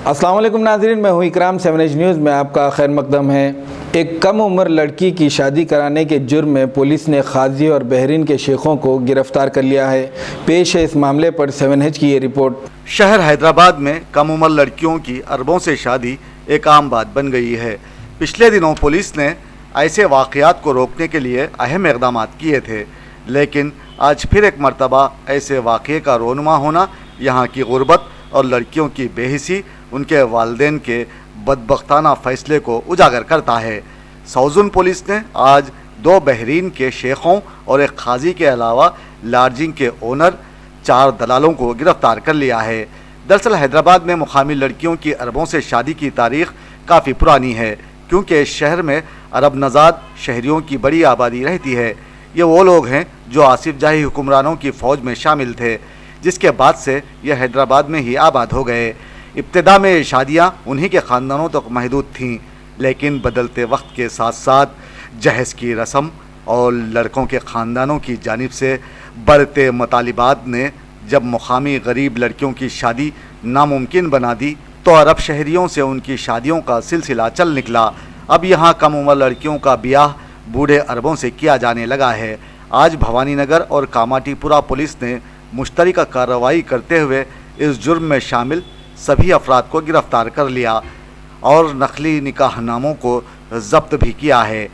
अस्सलाम वालेकुम नाज़रीन, मैं हूँ इकराम। 7 एज न्यूज़ में आपका खैर मकदम है। एक कम उम्र लड़की की शादी कराने के जुर्म में पुलिस ने खाजी और बहरीन के शेखों को गिरफ्तार कर लिया है। पेश है इस मामले पर 7 एज की ये रिपोर्ट। शहर हैदराबाद में कम उम्र लड़कियों की अरबों से शादी एक आम बात बन गई है। पिछले दिनों पुलिस ने ऐसे वाक़यात को रोकने के लिए अहम इक़दाम किए थे, लेकिन आज फिर एक मरतबा ऐसे वाक़े का रोनुमा होना यहाँ की गुर्बत और लड़कियों की बेहिसी उनके वालिदैन के बदबख्ताना फ़ैसले को उजागर करता है। सौजुन पुलिस ने आज 2 बहरीन के शेखों और एक खाजी के अलावा लॉजिंग के ओनर 4 दलालों को गिरफ्तार कर लिया है। दरअसल हैदराबाद में मुकामी लड़कियों की अरबों से शादी की तारीख़ काफ़ी पुरानी है, क्योंकि इस शहर में अरब नज़ाद शहरियों की बड़ी आबादी रहती है। ये वो लोग हैं जो आसिफ जाही हुक्मरानों की फ़ौज में शामिल थे, जिसके बाद से ये हैदराबाद में ही आबाद हो गए। इब्तिदा में ये शादियाँ उन्हीं के ख़ानदानों तक महदूद थीं, लेकिन बदलते वक्त के साथ साथ जहेज़ की रस्म और लड़कों के ख़ानदानों की जानिब से बढ़ते मतालिबात ने जब मुकामी गरीब लड़कियों की शादी नामुमकिन बना दी, तो अरब शहरियों से उनकी शादियों का सिलसिला चल निकला। अब यहाँ कम उम्र लड़कियों का ब्याह बूढ़े अरबों से किया जाने लगा है। आज भवानी नगर और कामाटीपुरा पुलिस ने मुश्तरका कार्रवाई करते हुए इस जुर्म में शामिल सभी अफराद को गिरफ्तार कर लिया और नकली निकाहनामों को जब्त भी किया है।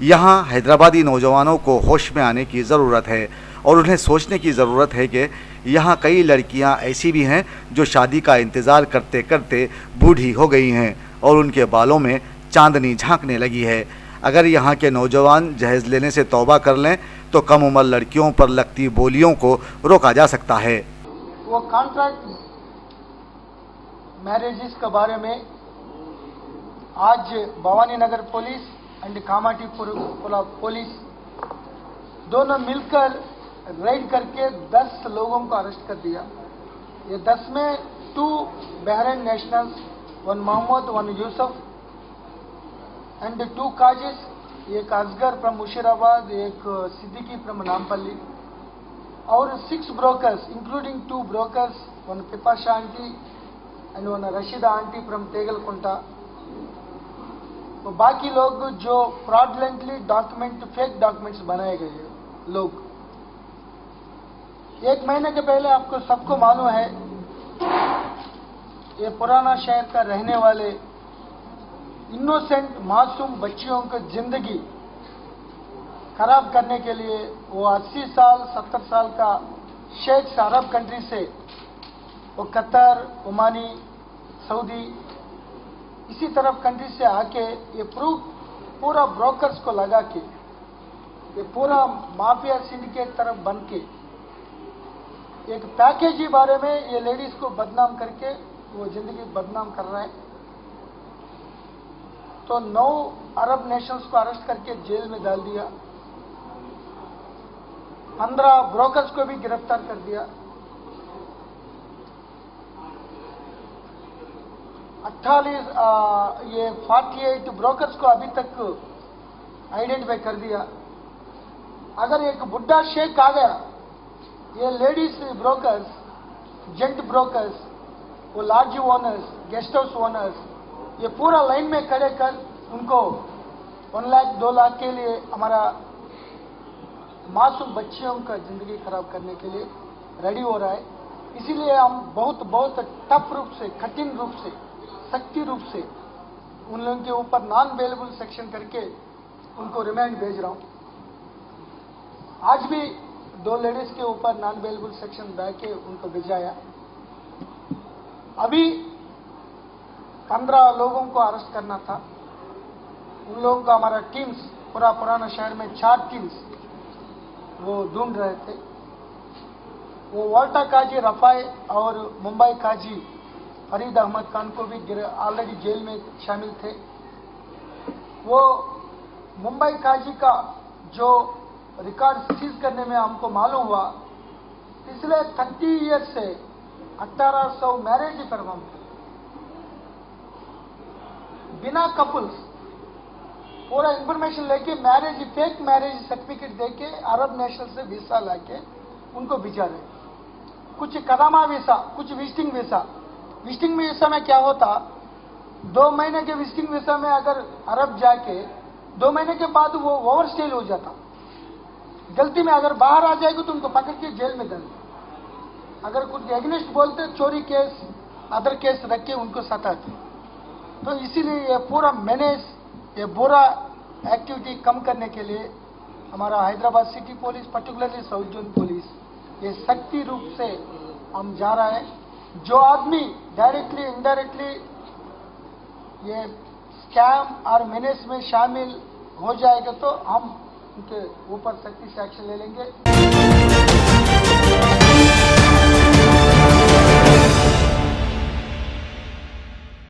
यहाँ हैदराबादी नौजवानों को होश में आने की ज़रूरत है और उन्हें सोचने की ज़रूरत है कि यहाँ कई लड़कियाँ ऐसी भी हैं जो शादी का इंतज़ार करते करते बूढ़ी हो गई हैं और उनके बालों में चांदनी झांकने लगी है। अगर यहाँ के नौजवान जहेज़ लेने से तौबा कर लें तो कम उम्र लड़कियों पर लगती बोलियों को रोका जा सकता है। वो कॉन्ट्रैक्ट मैरिजेस के बारे में आज Bhavani Nagar police and Kamathipura police दोनों मिलकर रेड करके 10 लोगों को अरेस्ट कर दिया। ये 10 में 2 Bahrain nationals, 1 Mohammed, 1 Yusuf and 2 काजिस, एक असगर फ्रॉम मुशीराबाद, एक सिद्दीकी फ्रॉम नामपल्ली, और 6 brokers including 2 brokers, 1 Pipasha aunty and 1 Rashida aunty from Tegalkunta. तो बाकी लोग जो फ्रॉडलेंटली डॉक्यूमेंट, फेक डॉक्यूमेंट्स बनाए गए लोग। 1 महीने के पहले आपको सबको मालूम है, ये पुराना शहर का रहने वाले इनोसेंट मासूम बच्चियों की जिंदगी खराब करने के लिए वो 80 साल 70 साल का शेख अरब कंट्री से, वो कतर, ओमानी, सऊदी, इसी तरफ कंट्री से आके ये पूरा ब्रोकर्स को लगा के, ये पूरा माफिया सिंडिकेट तरफ बन के एक पैकेज के बारे में ये लेडीज को बदनाम करके वो जिंदगी बदनाम कर रहा है। तो 9 अरब नेशनल्स को अरेस्ट करके जेल में डाल दिया, 15 ब्रोकर्स को भी गिरफ्तार कर दिया, 48 ब्रोकर्स को अभी तक आइडेंटिफाई कर दिया। अगर एक बुढ़ा शेख आ गया, ये लेडीज ब्रोकर्स, जेंट ब्रोकर्स, वो lodge owners, guest house owners, ये पूरा लाइन में खड़े कर उनको 1 लाख 2 लाख के लिए हमारा मासूम बच्चियों का जिंदगी खराब करने के लिए रेडी हो रहा है। इसीलिए हम बहुत टफ रूप से, कठिन रूप से, सख्ती रूप से उन लोगों के ऊपर नॉन बेलेबल सेक्शन करके उनको रिमांड भेज रहा हूं। आज भी 2 लेडीज के ऊपर नॉन बेलेबल सेक्शन दे के उनको भिजाया। अभी 15 लोगों को अरेस्ट करना था। उन लोगों का हमारा टीम्स पुराना शहर में 4 टीम्स वो ढूंढ रहे थे। वो वाल्टा काजी रफाई और मुंबई काजी फरीद अहमद खान को भी ऑलरेडी जेल में शामिल थे। वो मुंबई काजी का जो रिकॉर्ड सीज करने में हमको मालूम हुआ, पिछले 30 ईयर से 1800 मैरिज परफॉर्म थे बिना कपल्स। पूरा इंफॉर्मेशन लेके मैरिज, फेक मैरिज सर्टिफिकेट देके अरब नेशनल से वीसा लाके उनको भिजा रहे। कुछ कदामा वीसा, कुछ विजिटिंग वीसा, विजिटिंग वीसा में क्या होता, 2 महीने के विजिटिंग वीसा में अगर अरब जाके 2 महीने के बाद वो ओवर स्टे हो जाता, गलती में अगर बाहर आ जाएगी तो उनको पकड़ के जेल में डाल, अगर कुछ एग्नेस्ट बोलते चोरी केस अदर केस रख के उनको सताते। तो इसीलिए ये पूरा मैनेज, ये बुरा एक्टिविटी कम करने के लिए हमारा Hyderabad city police, particularly south zone police, ये सख्ती रूप से हम जा रहा है। जो आदमी डायरेक्टली इनडायरेक्टली ये स्कैम और मैनेज में शामिल हो जाएगा तो हम उनके ऊपर सख्ती से एक्शन ले लेंगे।